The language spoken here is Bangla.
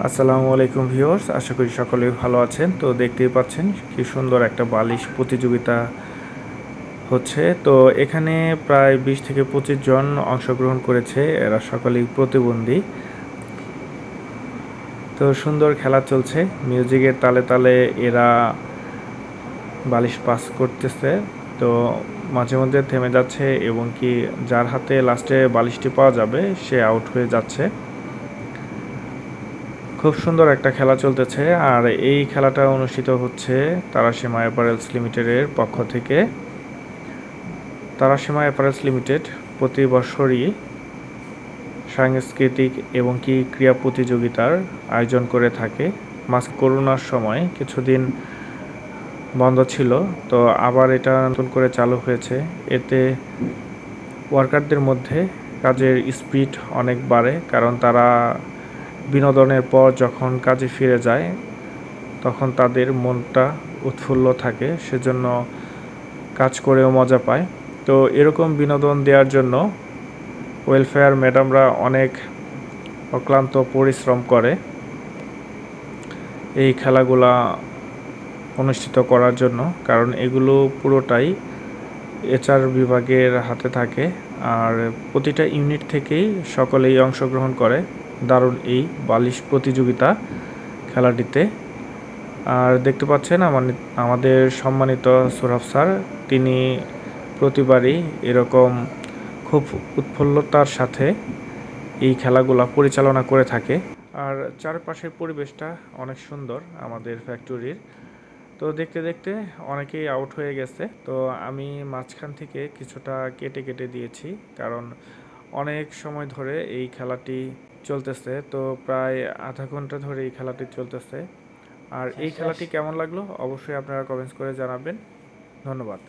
আসসালামু আলাইকুম ভিউয়ার্স, আশা করি সকলেই ভালো আছেন। তো দেখতেই পাচ্ছেন কি সুন্দর একটা বালিশ প্রতিযোগিতা হচ্ছে। তো এখানে প্রায় 20 থেকে 25 জন অংশগ্রহণ করেছে, এরা সকলেই প্রতিবন্ধী। তো সুন্দর খেলা চলছে, মিউজিকের তালে তালে এরা বালিশ পাস করতেছে। তো মাঝে মধ্যে থেমে যাচ্ছে এবং কি যার হাতে লাস্টে বালিশটি পাওয়া যাবে সে আউট হয়ে যাচ্ছে। খুব সুন্দর একটা খেলা চলতেছে, আর এই খেলাটা অনুষ্ঠিত হচ্ছে তারাশিমা অ্যাপারেলস লিমিটেডের পক্ষ থেকে। তারাশিমা অ্যাপারেলস লিমিটেড প্রতি বছরই সাংস্কৃতিক এবং কি ক্রীড়া প্রতিযোগিতার আয়োজন করে থাকে। করোনার সময় কিছুদিন বন্ধ ছিল, তো আবার এটা নতুন করে চালু হয়েছে। এতে ওয়ার্কারদের মধ্যে কাজের স্পিড অনেক বাড়ে, কারণ তারা বিনোদনের পর যখন কাজে ফিরে যায় তখন তাদের মনটা উৎফুল্ল থাকে, সেজন্য কাজ করেও মজা পায়। তো এরকম বিনোদন দেওয়ার জন্য ওয়েলফেয়ার ম্যাডামরা অনেক অক্লান্ত পরিশ্রম করে এই খেলাগুলা অনুষ্ঠিত করার জন্য, কারণ এগুলো পুরোটাই এইচআর বিভাগের হাতে থাকে। আর প্রতিটা ইউনিট থেকেই সকলেই অংশগ্রহণ করে দারুণ এই বালিশ প্রতিযোগিতা খেলাটিতে। আর দেখতে পাচ্ছেন আমাদের সম্মানিত সোহরাব স্যার, তিনি প্রতিবারই এরকম খুব উৎফুল্লতার সাথে এই খেলাগুলা পরিচালনা করে থাকে। আর চারপাশের পরিবেশটা অনেক সুন্দর আমাদের ফ্যাক্টরির। তো দেখতে দেখতে অনেকেই আউট হয়ে গেছে, তো আমি মাঝখান থেকে কিছুটা কেটে কেটে দিয়েছি, কারণ অনেক সময় ধরে এই খেলাটি চলতেছে। তো প্রায় আধা ঘন্টা ধরে এই খেলাটি চলতেছে। আর এই খেলাটি কেমন লাগলো অবশ্যই আপনারা কমেন্টস করে জানাবেন। ধন্যবাদ।